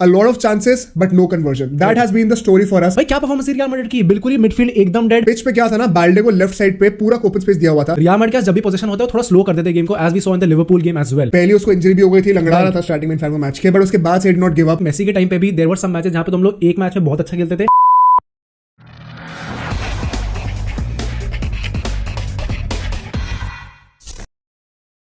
a lot of chances but no conversion. That has been the story for us. भाई क्या performance real Madrid की, बिल्कुल ही midfield एकदम डेड। पिच पे क्या था ना, बाल्डे को लेफ्ट साइड पे पूरा ओपन स्पेस दिया हुआ था। रियल मैड्रिड का जब भी पोजीशन होता है थोड़ा स्लो कर देते गेम को, as we saw in the Liverpool game as well. पहले उसको इंजरी भी हो गई थी, लंगड़ा रहा था स्टार्टिंग में इनफैक्ट मैच के, बट उसके बाद से did not give up. Messi के टाइम पे भी देयर वर सम मैचेस जहां पे तुम लोग एक मैच में बहुत अच्छा खेलते थे।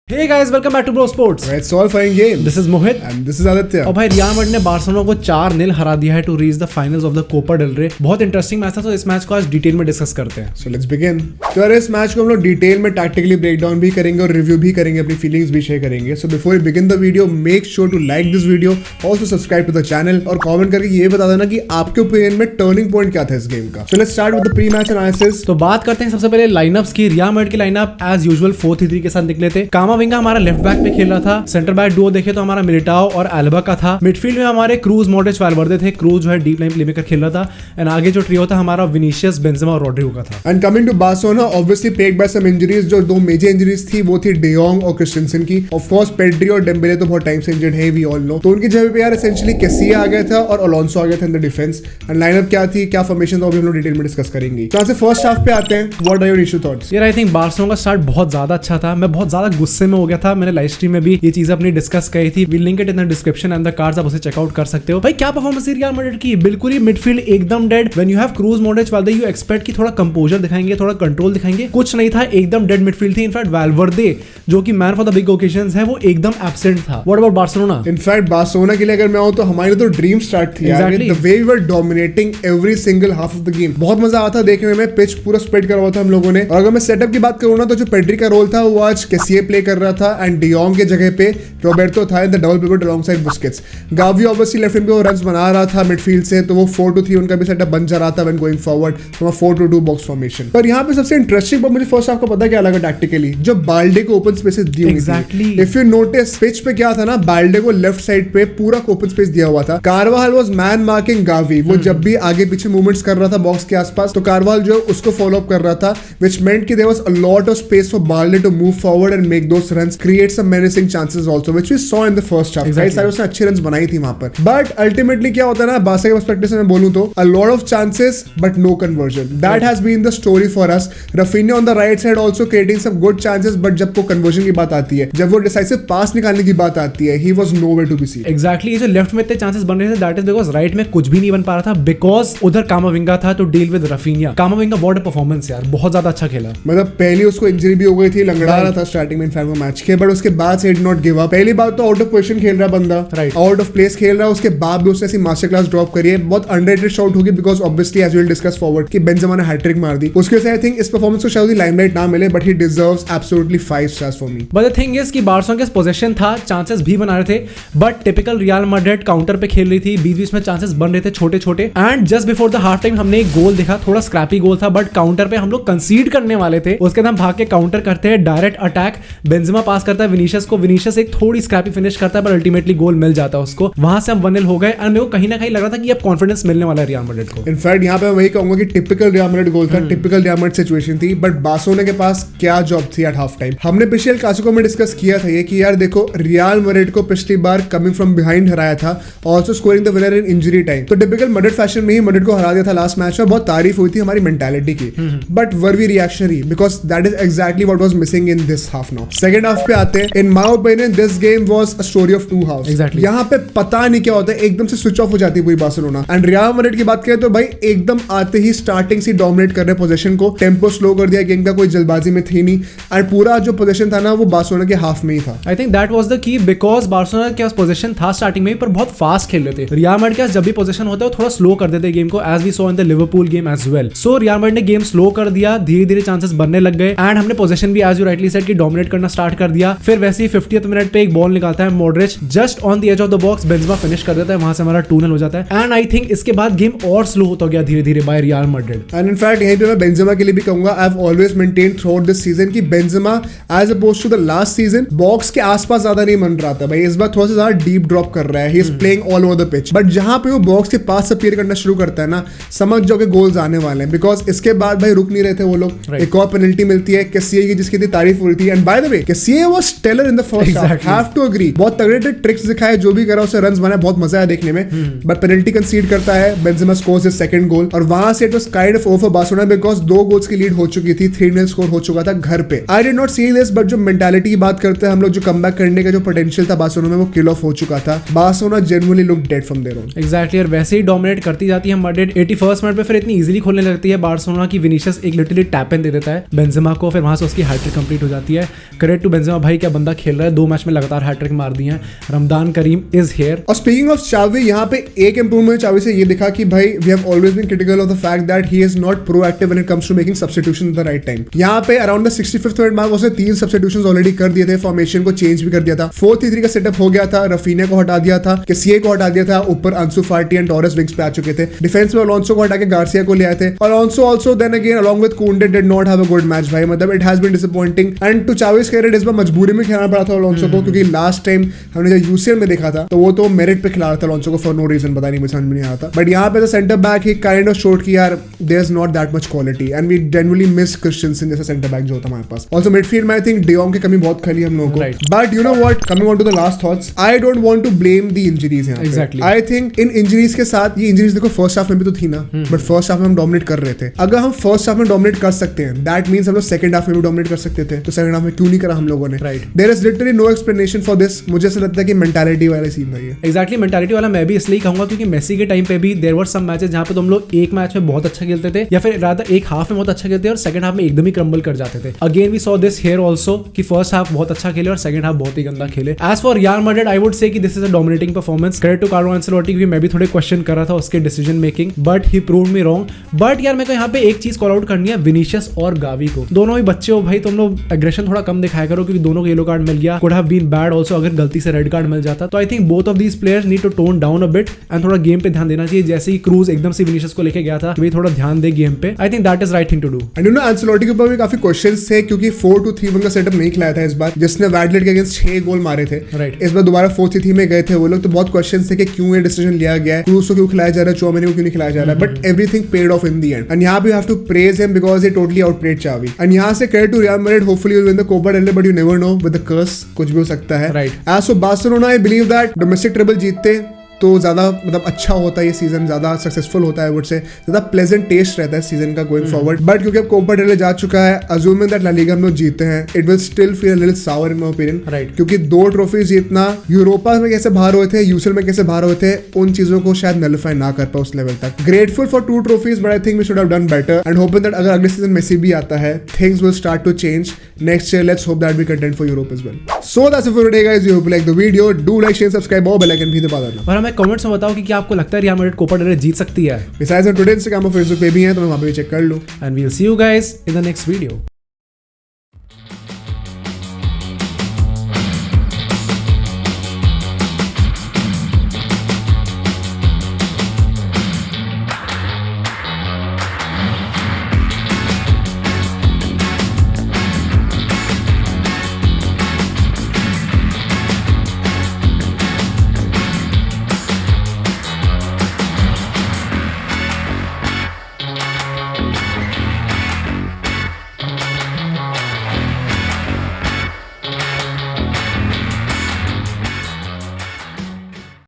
Hey guys, welcome back to Bro Sports. It's all fine game. This is Mohit and this is Aditya. और भाई रियल मैड्रिड ने बार्सिलोना को 4-0 हरा दिया है to reach the finals of the Copa del Rey. बहुत इंटरेस्टिंग मैच था, तो इस मैच को आज डिटेल में डिस्कस करते हैं। So let's begin. तो यार इस मैच को हम लोग डिटेल में टैक्टिकली ब्रेक डाउन भी करेंगे और रिव्यू भी करेंगे, अपनी फीलिंग्स भी शेयर करेंगे। So before we begin the video, make sure to like this video, also subscribe to the channel और कमेंट करके ये बता देना कि आपके ओपिनियन में टर्निंग पॉइंट क्या था इस गेम का। So let's start with the pre-match analysis. तो बात करते हैं सबसे पहले लाइनअप्स की। रियल मैड्रिड की लाइनअप एज यूजुअल 4-3-3 के साथ निकले थे। कामाविंगा हमारा लेफ्ट बैक पे खेल रहा था। सेंटर बैक डुओ देखे तो हमारा मिलिटाओ और एल्बा का था। मिडफील्ड में हमारे क्रूज, मॉड्रिच, वाल्वर्दे थे। क्रूज जो है डीप लाइन प्लेमेकर खेल रहा था एंड आगे जो ट्रियो था हमारा विनीशियस, बेंजेमा और रोड्रिगो का था। And coming to Barcelona, obviously plagued by some injuries. जो दो मेजर इंजरीज थी वो थी डे जॉन्ग और क्रिस्टेंसन की। ऑफ कोर्स पेड्री और डेम्बेले तो बहुत टाइम से इंजर्ड है, वी ऑल नो। तो उनकी जगह पे यार एसेंशियली कैसिया आ गया था और अलोंसो आ गया था in the defence. And lineup क्या थी, क्या फॉर्मेशन था, वो भी हम लोग डिटेल में डिस्कस करेंगे। तो यहाँ से फर्स्ट हाफ पे आते हैं। What are your initial thoughts? यार आई थिंक बार्सिलोना का स्टार्ट बहुत ज्यादा अच्छा था। मैं बहुत ज्यादा गुस्से में हो गया था। मैंने लाइव स्ट्रीम में भी ये चीज अपनी डिस्कस करी थी। We link it in the description and the cards, आप उसे चेकआउट कर सकते हो। भाई क्या परफॉर्मेंस थी रियल मैड्रिड की, बिल्कुल ही मिडफील्ड एकदम dead. When you have Kroos, Modric, Valverde, you expect कि थोड़ा कंपोजर दिखाएंगे, थोड़ा कंट्रोल दिखाएंगे। कुछ नहीं था, एकदम डेड मिडफील्ड थी। इनफैक्ट वाल्वर्दे जो कि man for the big occasions है, वो एकदम एब्सेंट था। What about Barcelona? In fact Barcelona के लिए अगर मैं हूं तो हमारी तो ड्रीम स्टार्ट थी यार। The way we were dominating every single half of the game. बहुत मजा आता देखने में। पिच पूरा स्प्रेड करा हुआ था हम लोगों ने। और अगर मैं सेटअप की बात करूं ना, तो जो पेड्री का रोल था वो आज कैसिया प्ले कर रहा था एंड डे जॉन्ग के जगह पे रॉबर्टो था in the double pivot alongside Busquets. Gavi obviously left wing पे वो रन्स बना रहा था मिडफील्ड से, तो वो 4-2-3 उनका भी सेटअप बन जा रहा था when going forward from a 4-2-2 box formation. पर यहाँ पे सबसे इंटरेस्टिंग बात मुझे फर्स्ट हाफ का पता क्या लगा टैक्टिकली, जो बाल्डे को ओपन स्पेसेस दी हुई थी। इफ यू नोटिस पिच पे क्या था ना, बाल्डे को लेफ्ट साइड पे पूरा ओपन स्पेस दिया हुआ था। Karwal was man marking Gavi. वो जब भी आगे पीछे मूवमेंट्स कर रहा था बॉक्स के आसपास, तो कारवाल जो उसको फॉलो अप कर रहा था, व्हिच मेंट कि there was a lot of space for Balde to move forward and make those runs, create some menacing chances also, which we saw in the first half. कई सारे उसने अच्छे runs बनाई थी वहां पर। बट अल्टीमेटली क्या होता है ना, बासा के पर्सपेक्टिव से मैं बोलूं तो a lot of chances but no conversion. That has been the story for us. Raphinha on the right side also creating some good chances, but जब वो कन्वर्जन की बात आती है, जब वो डिसाइसिव पास निकालने की बात आती है, he was nowhere to be seen. Exactly, ये जो लेफ्ट में इतने चांसेस बन रहे थे, दैट इज बिकॉज राइट में कुछ भी नहीं बन पा रहा था, बिकॉज उधर कामाविंगा था to deal with Raphinha. Camavinga what a performance यार, बहुत ज्यादा अच्छा खेला। मतलब पहले उसको इंजरी भी हो गई थी, लंगड़ा रहा था स्टार्टिंग में इनफैक्ट वो मैच के, बट उसके बाद से डिड नॉट गिव अप। पहली बात तो आउट ऑफ पोजीशन खेल रहा बंदा, राइट, आउट ऑफ प्लेस खेल रहा है। उसके बाद भी उसने ऐसी मास्टर क्लास ड्रॉप करी है। बहुत अंडररेटेड शॉट होगी because obviously as we will discuss forward कि बेंजेमा ने हैट्रिक मार दी। उसके से आई थिंक इस परफॉर्मेंस को शायद लाइमलाइट ना मिले, but he deserves absolutely 5 stars for me. But the thing is कि बार्सिलोना के पोजीशन था, चांसेस भी बना रहे थे, but typical real Madrid counter पे खेल रही थी। बीच में चांसेस बन रहे थे छोटे छोटे। And just before the half time हमने एक गोल देखा, थोड़ा स्क्रैपी गोल था, बट काउंटर पे हम लोग कंसीड करने वाले थे। उसके बाद हम भाग के काउंटर करते हैं, डायरेक्ट अटैक, बेंजेमा पास करता है विनीशियस को, विनीशियस एक थोड़ी स्क्रैपी फिनिश करता है, पर अल्टीमेटली गोल मिल जाता है उसको। वहां से हम 1-0 हो गए एंड मेरे को कहीं ना कहीं लग रहा था कि अब कॉन्फिडेंस मिलने वाला है रियल मैड्रिड को। इनफैक्ट यहाँ पे मैं वही कहूंगा कि टिपिकल रियल मैड्रिड गोल था, टिपिकल रियल मैड्रिड सिचुएशन थी, बट बार्सिलोना के पास क्या जॉब थी एट हाफ टाइम। हमने पिछले क्लासिको में डिस्कस किया था ये कि यार देखो, रियल मैड्रिड को पिछली बार कमिंग फ्रॉम बिहाइंड हराया था, also scoring the winner in injury time. तो टिपिकल मैड्रिड फैशन में ही मैड्रिड को हरा दिया था लास्ट मैच में। बहुत तारीफ हुई थी हमारी मेंटालिटी की, but were we reactionary, because that is exactly what was missing in this half. Now second half पे आते हैं। In my opinion this game was a story of two halves. Exactly. यहाँ पे पता नहीं क्या होता है, एकदम से स्विच ऑफ हो जाती है पूरी बार्सिलोना। एंड रियल मैड्रिड की बात करें तो भाई एकदम आते ही स्टार्टिंग से डोमिनेट कर रहे पोजीशन को, टेम्पो स्लो कर दिया गेम का, कोई जल्दबाजी में थी नहीं। एंड पूरा जो पोजीशन था ना वो बार्सिलोना के हाफ में ही था। आई think that was the key, because Barcelona के पास पोजीशन था स्टार्टिंग में, पर बहुत फास्ट खेल रहे थे। रियल मैड्रिड के पास जब भी पोजीशन होता है वो थोड़ा स्लो कर देते गेम को, as we saw in the Liverpool game as well. So Real Madrid ने गेम स्लो कर दिया, धीरे धीरे चांसेस बनने लग गए एंड हमने पोजीशन भी एज यू राइटली सेड कि डोमिनेट करना स्टार्ट कर दिया। फिर वैसे ही 50th मिनट पे एक बॉल निकालता है Modric, just on the edge of the box, Benzema finish कर देता है, वहां से हमारा 2-0 हो जाता है। एंड आई थिंक इसके बाद गेम और स्लो होता गया धीरे धीरे by Real Madrid. And in fact यहीं पे मैं बेंजेमा के लिए भी कहूंगा, I have always maintained throughout this season कि Benzema as opposed to the last season box के आसपास ज्यादा नहीं बन रहा था भाई। इस बार थोड़ा सा ज्यादा डीप ड्रॉप कर रहा है, he is playing all over the pitch. But जहां पे वो बॉक्स के पास अपीयर करना शुरू करता है ना, समझ जाओ कि गोल्स आने वाले हैं, बिकॉज इसके बाद भाई रुक नहीं रहे थे वो लोग। एक और पेनल्टी मिलती है कैसिया की जिसकी इतनी तारीफ हो रही थी। एंड बाय द वे सीए was stellar in the first half, have to agree. बहुत तगड़े ट्रिक्स दिखाए, जो भी करा उसे रन्स बनाए, बहुत मजा आया देखने में। बट पेनल्टी कंसीड करता है, Benzema scores his second goal और वहां से it was kind of over for Barcelona because 2 goals की लीड हो चुकी थी, 3-0 स्कोर हो चुका था घर पे। I did not see this, but जो मेंटालिटी की बात करते हैं हम लोग, जो कमबैक करने का जो पोटेंशियल था बार्सिलोना में, वो किल ऑफ हो चुका था। Barcelona genuinely look dead from their own. Exactly, और वैसे ही डोमिनेट करती जाती है मैड्रिड। 81st मिनट पे फिर इतनी इजीली खोलने लगती है बार्सिलोना की विनीशियस एक लिटरली टैप इन दे देता है बेंजेमा को, फिर वहां से उसकी हैट्रिक कंप्लीट हो जाती है। क्रेडिट टू बेंजेमा, भाई क्या बंदा खेल रहा है, 2 मैच में लगातार हैट्रिक मार दी है। रमदान करीम इज हियर। और स्पीकिंग ऑफ चावी, यहाँ पे एक इंप्रूवमेंट चावी से ये दिखा कि भाई we have always been critical of the fact that he is not proactive when it comes to making substitution at the right time. यहाँ पे around the 65th minute mark उसने 3 सब्स्टिट्यूशंस ऑलरेडी कर दिए थे, फॉर्मेशन को change भी कर दिया था। 4-3-3 का सेटअप हो गया था, रफीना को हटा दिया था, केसीए को हटा दिया था, ऊपर अंसु फाटी एंड टोरेस विंग्स पे आ चुके थे। डिफेंस में अलोंसो को हटा के गार्सिया को ले आए थे। Alonso also then again along with Kounde did not have a good match भाई, मतलब it has been disappointing and to Xavi's career इस बार मजबूरी में खेलना पड़ा था अलोंसो को, क्योंकि लास्ट टाइम हमने जब यूसीएल में देखा था तो वो तो मेरिट पे खिला रहा था अलोंसो को फॉर नो रीजन, पता नहीं मुझे समझ में नहीं आता। बट यहाँ पे centre back he kind of showed कि यार there is not that much quality and we genuinely miss Christensen जैसा सेंटर बैक जो होता हमारे पास। आल्सो मिडफील्ड में आई थिंक डियोंग की कमी बहुत खली हम लोगों को। But you know what, coming on to the last thoughts, I don't want to blame the injuries यहाँ पे। Exactly, I think in injuries के साथ, ये इंजरीज देखो फर्स्ट हाफ में भी तो थी ना, बट फर्स्ट हाफ में हम डोमिनेट कर रहे थे। अगर हम फर्स्ट हाफ में डोमिनेट कर सकते हैं, दैट मींस हम लोग सेकंड हाफ में भी डोमिनेट कर सकते थे, तो सेकंड हाफ में क्यों नहीं करा हम लोगों ने? There is literally no explanation for this. मुझे ऐसा लगता है कि मेंटालिटी वाला सीन था ये। एग्जैक्टली, मेंटालिटी वाला मैं भी इसलिए कहूंगा क्योंकि मेसी के टाइम पे भी देयर वर सम मैचेस जहां पे तुम लोग एक मैच में बहुत अच्छा खेलते थे, या फिर रादर एक हाफ में बहुत अच्छा खेलते थे और सेकंड हाफ में एकदम ही क्रम्बल कर जाते थे। Again we saw this here also कि फर्स्ट हाफ बहुत अच्छा खेले और सेकंड हाफ बहुत ही गंदा खेले। As for real Madrid, I would say कि this is a dominating performance. Credit to Carlo Ancelotti, भी मैं भी थोड़े क्वेश्चन कर रहा था उसके decision making, but he proved me wrong. But यार मेरे को यहाँ पे एक चीज कॉल आउट करनी है, विनीशियस और गावी को। दोनों ही बच्चे हो भाई, तुम लोग एग्रेशन थोड़ा कम दिखाया करो, क्योंकि दोनों को येलो कार्ड मिल गया। Could have been bad also अगर गलती से रेड कार्ड मिल जाता। तो I think both of these players need to tone down a bit एंड थोड़ा गेम पे ध्यान देना चाहिए। जैसे ही क्रूज एकदम से विनीशियस को लेके गया था, भाई थोड़ा ध्यान दे गेम पे। I think that is right thing to do. And you know Ancelotti के ऊपर भी काफी क्वेश्चंस थे, क्योंकि 4-2-3-1 का सेटअप नहीं खिलाया था इस बार, जिसने वैडलेट के अगेंस्ट 6 गोल मारे थे। इस बार दोबारा 4-3-3 में गए थे वो लोग, तो बहुत क्वेश्चंस थे कि क्यों ये डिसीजन लिया गया है, क्रूज को क्यों खिलाया जा रहा है, चौमेनी को क्यों नहीं खिलाया जा रहा है। But everything paid off in the end and यहाँ पे you have to praise him because he totally outplayed Xavi. And यहाँ से credit to real Madrid, hopefully will win the Copa del Rey, but you never know with the curse कुछ भी हो सकता है। As for Barcelona, I believe that domestic treble जीतते तो ज़्यादा मतलब अच्छा होता है, ये सीजन ज़्यादा सक्सेसफुल होता है, वुड से ज़्यादा प्लेजेंट टेस्ट रहता है सीजन का गोइंग फॉरवर्ड। बट क्योंकि अब कोपा डेल रे जा चुका है, अज्यूमिंग दैट ला लीगा हम लोग जीते हैं, it will still feel a little sour in my opinion, क्योंकि 2 ट्रॉफीज जीतना, यूरोपा में कैसे बाहर हुए थे, यूसीएल में कैसे बाहर हुए थे, उन चीजों को शायद नलिफाई ना कर पाए उस लेवल तक। Grateful for 2 trophies, but I think we should have done better and hoping that अगर अगले सीजन मेसी भी आता है, things will start to change next year. Let's hope that we contend for Europe as well. So that's it for today guys, we hope you like the video, do like, share, subscribe और bell icon भी दबा देना। और हमें comments में बताओ कि क्या आपको लगता है रियल मैड्रिड कोपा डेल रे जीत सकती है। बिसाइड्स हम टुडे इंस्टाग्राम और फेसबुक पे भी हैं, तो वहां पे भी चेक कर लो। And we will see you guys in the next video.